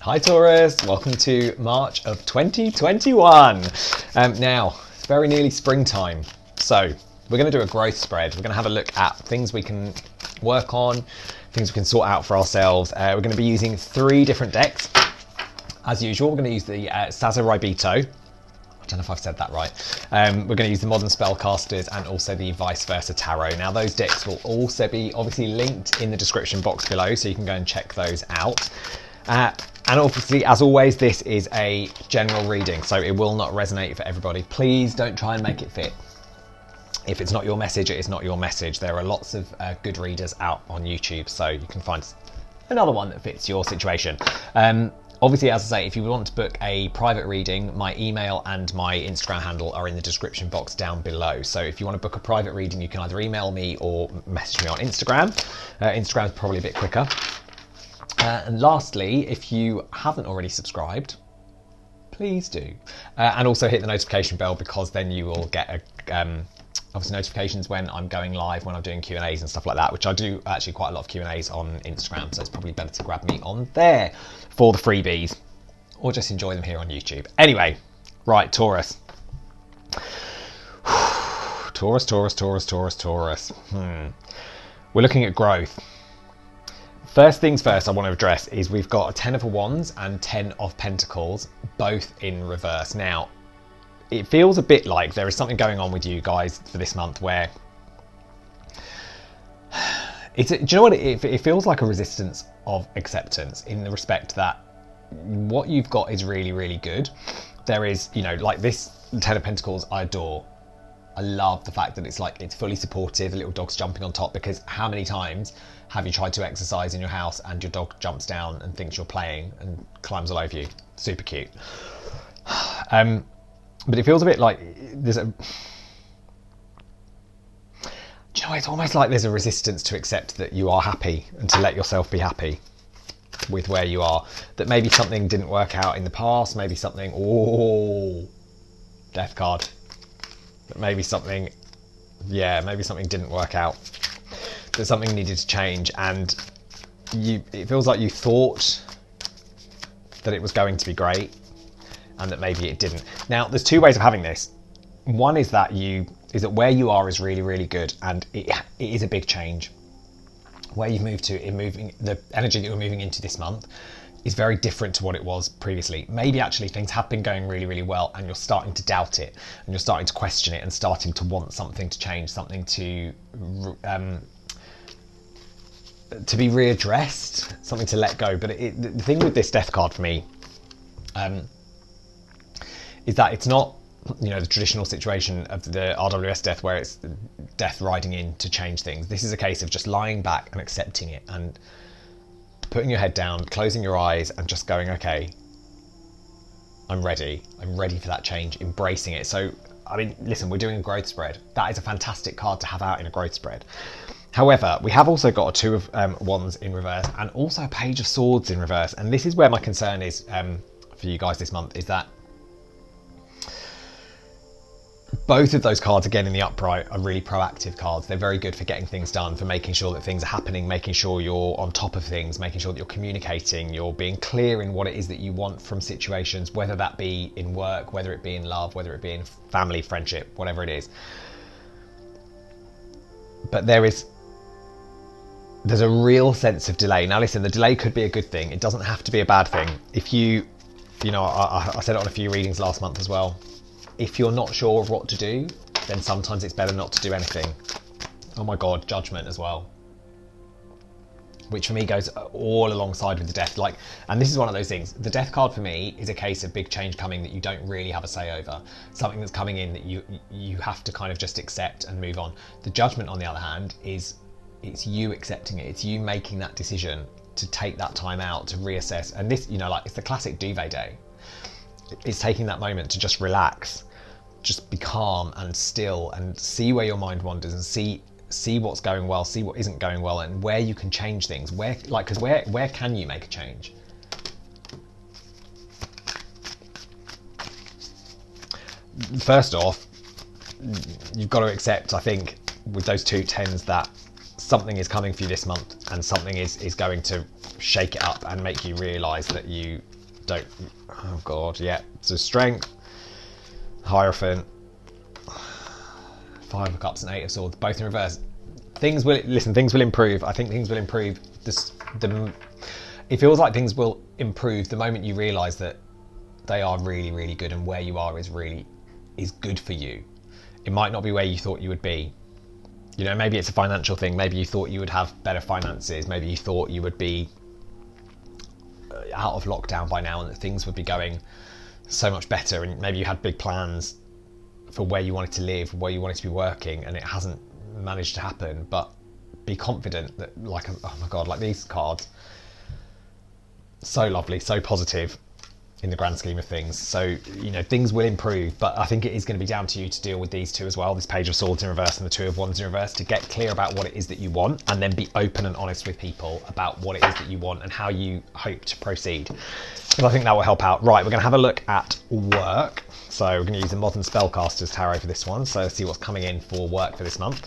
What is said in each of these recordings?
Hi Taurus, welcome to March of 2021. Now, it's very nearly springtime, so we're going to do a growth spread. We're going to have a look at things we can work on, things we can sort out for ourselves. We're going to be using 3 different decks. As usual, we're going to use the Sasuraibito. I don't know if I've said that right. We're going to use the Modern Spellcasters and also the Vice Versa Tarot. Now those decks will also be obviously linked in the description box below, so you can go and check those out. And obviously, as always, this is a general reading, so it will not resonate for everybody. Please don't try and make it fit. If it's not your message, it is not your message. There are lots of good readers out on YouTube, so you can find another one that fits your situation. Obviously, as I say, if you want to book a private reading, my email and my Instagram handle are in the description box down below. So if you want to book a private reading, you can either email me or message me on Instagram. Instagram is probably a bit quicker. And lastly, if you haven't already subscribed, please do. And also hit the notification bell, because then you will get obviously notifications when I'm going live, when I'm doing Q&As and stuff like that, which I do actually quite a lot of Q&As on Instagram, so it's probably better to grab me on there for the freebies, or just enjoy them here on YouTube. Anyway, right, Taurus. Taurus. We're looking at growth. First things first I want to address is we've got a 10 of Wands and 10 of Pentacles, both in reverse. Now, it feels a bit like there is something going on with you guys for this month where do you know what it feels like? A resistance of acceptance, in the respect that what you've got is really, really good. There is, you know, like this 10 of Pentacles I adore. I love the fact that it's fully supportive, the little dog's jumping on top, because how many times have you tried to exercise in your house and your dog jumps down and thinks you're playing and climbs all over you? Super cute. But it feels a bit like there's a... Do you know, it's almost like there's a resistance to accept that you are happy and to let yourself be happy with where you are. That maybe something didn't work out in the past, maybe something... Oh, death card. That maybe something didn't work out. That something needed to change, and it feels like you thought that it was going to be great, and that maybe it didn't. Now, there's 2 ways of having this. One is that where you are is really, really good, and it is a big change. Where you've moved to, the energy that you're moving into this month is very different to what it was previously. Maybe actually things have been going really, really well, and you're starting to doubt it, and you're starting to question it, and starting to want something to change, something to be readdressed, something to let go. But the thing with this death card for me is that it's not, you know, the traditional situation of the RWS death where it's death riding in to change things. This is a case of just lying back and accepting it, and putting your head down, closing your eyes, and just going, okay, I'm ready for that change, embracing it. So, I mean, listen, we're doing a growth spread. That is a fantastic card to have out in a growth spread. However, we have also got a 2 of Wands in reverse, and also a Page of Swords in reverse. And this is where my concern is for you guys this month, is that both of those cards, again in the upright, are really proactive cards. They're very good for getting things done, for making sure that things are happening, making sure you're on top of things, making sure that you're communicating, you're being clear in what it is that you want from situations, whether that be in work, whether it be in love, whether it be in family, friendship, whatever it is. But there's a real sense of delay. Now listen, the delay could be a good thing. It doesn't have to be a bad thing. If you know, I said it on a few readings last month as well. If you're not sure of what to do, then sometimes it's better not to do anything. Oh my God, Judgment as well. Which for me goes all alongside with the death. And this is one of those things. The death card for me is a case of big change coming that you don't really have a say over. Something that's coming in that you have to kind of just accept and move on. The Judgment, on the other hand, it's you accepting it. It's you making that decision to take that time out to reassess. And this, you know, like, it's the classic duvet day. It's taking that moment to just relax, just be calm and still, and see where your mind wanders, and see what's going well, see what isn't going well, and where you can change things. Where can you make a change? First off, you've got to accept, I think, with those 2 10s, that something is coming for you this month, and something is going to shake it up and make you realise that you don't. Oh God, yeah. So Strength, Hierophant, Five of Cups and Eight of Swords, both in reverse. Things will improve. I think things will improve. It feels like things will improve the moment you realise that they are really, really good, and where you are is good for you. It might not be where you thought you would be. You know, maybe it's a financial thing. Maybe you thought you would have better finances. Maybe you thought you would be out of lockdown by now and that things would be going so much better. And maybe you had big plans for where you wanted to live, where you wanted to be working, and it hasn't managed to happen. But be confident that, like, oh my God, like these cards, so lovely, so positive in the grand scheme of things. So, you know, things will improve, but I think it is going to be down to you to deal with these two as well, this Page of Swords in reverse and the Two of Wands in reverse, to get clear about what it is that you want, and then be open and honest with people about what it is that you want and how you hope to proceed. And I think that will help out. Right, we're going to have a look at work. So we're going to use the Modern Spellcaster's Tarot for this one. So let's see what's coming in for work for this month.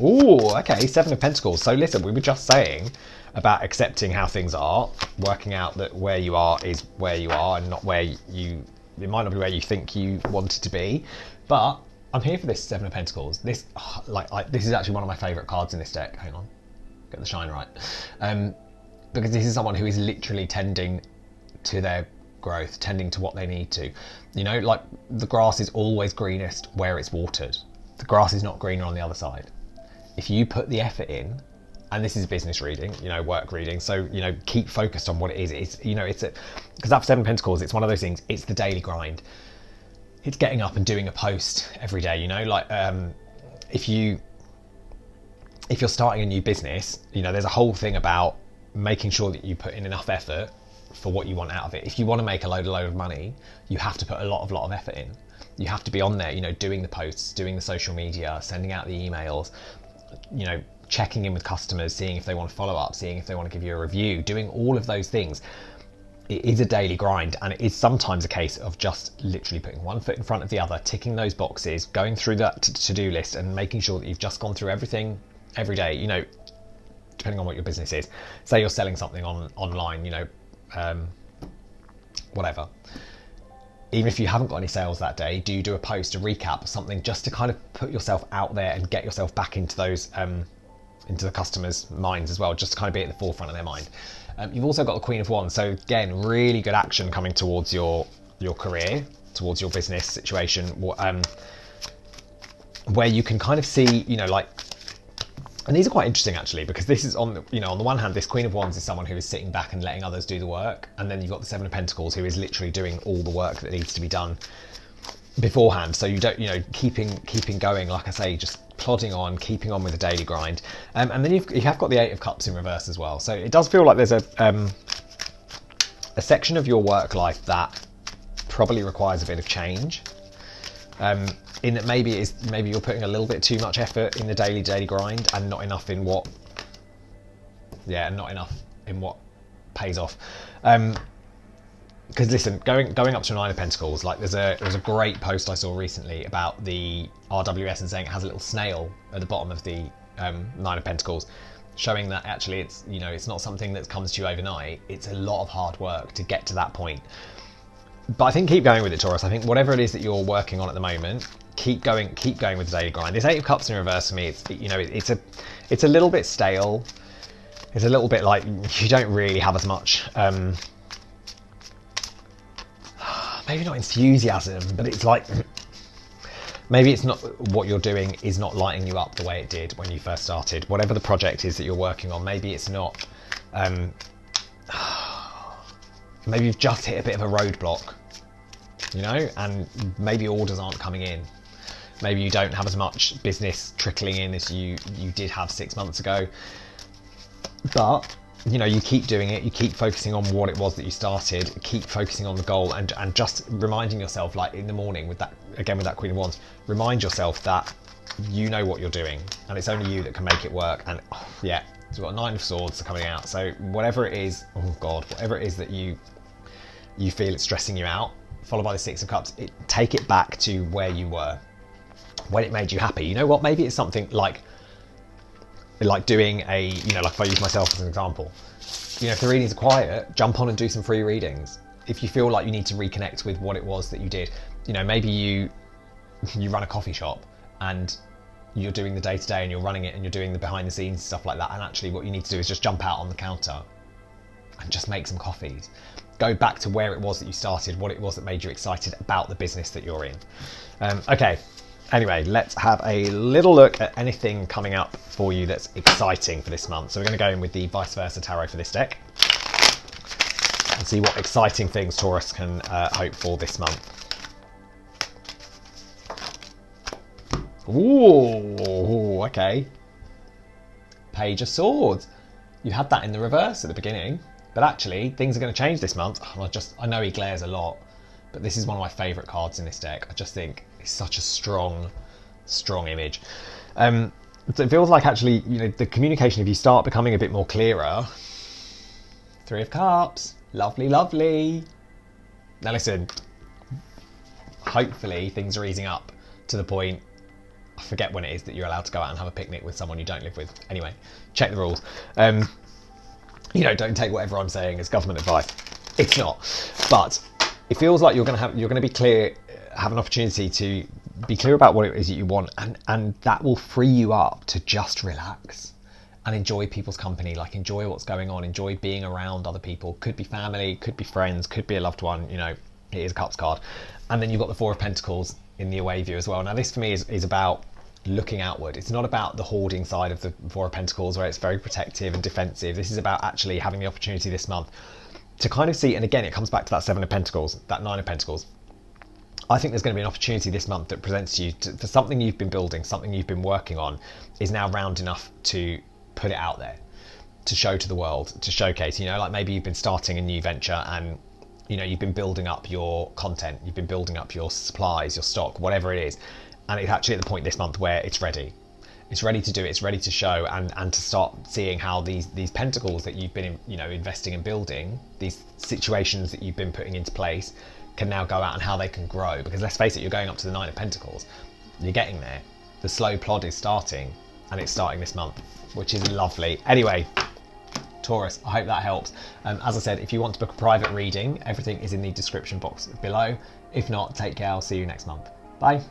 Ooh, okay, Seven of Pentacles. So listen, we were just saying about accepting how things are, working out that where you are is where you are and not where it might not be where you think you want it to be. But I'm here for this Seven of Pentacles. This, this is actually one of my favourite cards in this deck. Hang on, get the shine right. Because this is someone who is literally tending to their growth, tending to what they need to. You know, like the grass is always greenest where it's watered. The grass is not greener on the other side. If you put the effort in, and this is a business reading, you know, work reading, so, you know, keep focused on what it is. It's, you know, because that Seven of Pentacles, it's one of those things, it's the daily grind. It's getting up and doing a post every day, you know, like if you're starting a new business, you know, there's a whole thing about making sure that you put in enough effort for what you want out of it. If you want to make a load of money, you have to put a lot of effort in. You have to be on there, you know, doing the posts, doing the social media, sending out the emails, you know, checking in with customers, seeing if they want to follow up, seeing if they want to give you a review, doing all of those things. It is a daily grind, and it is sometimes a case of just literally putting one foot in front of the other, ticking those boxes, going through that to-do list and making sure that you've just gone through everything every day, you know, depending on what your business is. Say you're selling something online, you know, whatever. Even if you haven't got any sales that day, do a post, a recap or something, just to kind of put yourself out there and get yourself back into those into the customers' minds as well, just to kind of be at the forefront of their mind. You've also got the Queen of Wands, so again, really good action coming towards your career, towards your business situation, where you can kind of see, you know, like, and these are quite interesting actually, because this is on the, you know, on the one hand, this Queen of Wands is someone who is sitting back and letting others do the work, and then you've got the Seven of Pentacles, who is literally doing all the work that needs to be done beforehand. So you don't, you know, keeping going, like I say, just plodding on, keeping on with the daily grind. And then you have got the Eight of Cups in reverse as well. So it does feel like there's a section of your work life that probably requires a bit of change. In that maybe you're putting a little bit too much effort in the daily grind and not enough in what pays off. Because listen, going up to a Nine of Pentacles, like there was a great post I saw recently about the RWS and saying it has a little snail at the bottom of the Nine of Pentacles, showing that actually it's, you know, it's not something that comes to you overnight. It's a lot of hard work to get to that point. But I think keep going with it, Taurus. I think whatever it is that you're working on at the moment, keep going with the daily grind. This Eight of Cups in reverse for me, it's, you know, it's a little bit stale. It's a little bit like you don't really have as much maybe not enthusiasm, but it's like maybe it's not, what you're doing is not lighting you up the way it did when you first started. Whatever the project is that you're working on, maybe it's not, maybe you've just hit a bit of a roadblock, you know, and maybe orders aren't coming in. Maybe you don't have as much business trickling in as you did have 6 months ago. But, you know, you keep doing it, you keep focusing on what it was that you started, keep focusing on the goal, and just reminding yourself, like in the morning with that, again with that Queen of Wands, remind yourself that you know what you're doing and it's only you that can make it work. And oh, yeah, so we've got Nine of Swords coming out. So whatever it is, oh God, whatever it is that you feel it's stressing you out, followed by the Six of Cups, take it back to where you were, when it made you happy. You know what, maybe it's something like like doing a, like if I use myself as an example, if the readings are quiet, jump on and do some free readings. If you feel like you need to reconnect with what it was that you did, maybe you run a coffee shop and you're doing the day-to-day and you're running it and you're doing the behind the scenes stuff like that, and actually what you need to do is just jump out on the counter and just make some coffees. Go back to where it was that you started, what it was that made you excited about the business that you're in. Okay, anyway, let's have a little look at anything coming up for you that's exciting for this month. So we're going to go in with the Vice Versa Tarot for this deck and see what exciting things Taurus can hope for this month. Ooh, okay. Page of Swords. You had that in the reverse at the beginning, but actually things are going to change this month. I know he glares a lot, but this is one of my favourite cards in this deck. I just think it's such a strong image. So it feels like actually, the communication, if you start becoming a bit more clearer. Three of Cups. Lovely, lovely. Now listen, hopefully things are easing up to the point, I forget when it is that you're allowed to go out and have a picnic with someone you don't live with. Anyway, check the rules. Don't take whatever I'm saying as government advice. It's not. But it feels like you're going to be clear, have an opportunity to be clear about what it is that you want, and that will free you up to just relax and enjoy people's company, like enjoy what's going on, enjoy being around other people. Could be family, could be friends, could be a loved one, it is a Cups card. And then you've got the Four of Pentacles in the away view as well. Now this for me is about looking outward. It's not about the hoarding side of the Four of Pentacles where it's very protective and defensive. This is about actually having the opportunity this month to kind of see, and again, it comes back to that Seven of Pentacles, that Nine of Pentacles. I think there's going to be an opportunity this month that presents you for something you've been building, something you've been working on, is now round enough to put it out there, to show to the world, to showcase. Like maybe you've been starting a new venture and you've been building up your content, you've been building up your supplies, your stock, whatever it is, and it's actually at the point this month where it's ready. It's ready to do it, it's ready to show, and to start seeing how these pentacles that you've been investing in building, these situations that you've been putting into place, can now go out and how they can grow. Because let's face it, you're going up to the Nine of Pentacles, you're getting there. The slow plod is starting, and it's starting this month, which is lovely. Anyway, Taurus, I hope that helps. As I said, if you want to book a private reading, everything is in the description box below. If not, take care. I'll see you next month. Bye.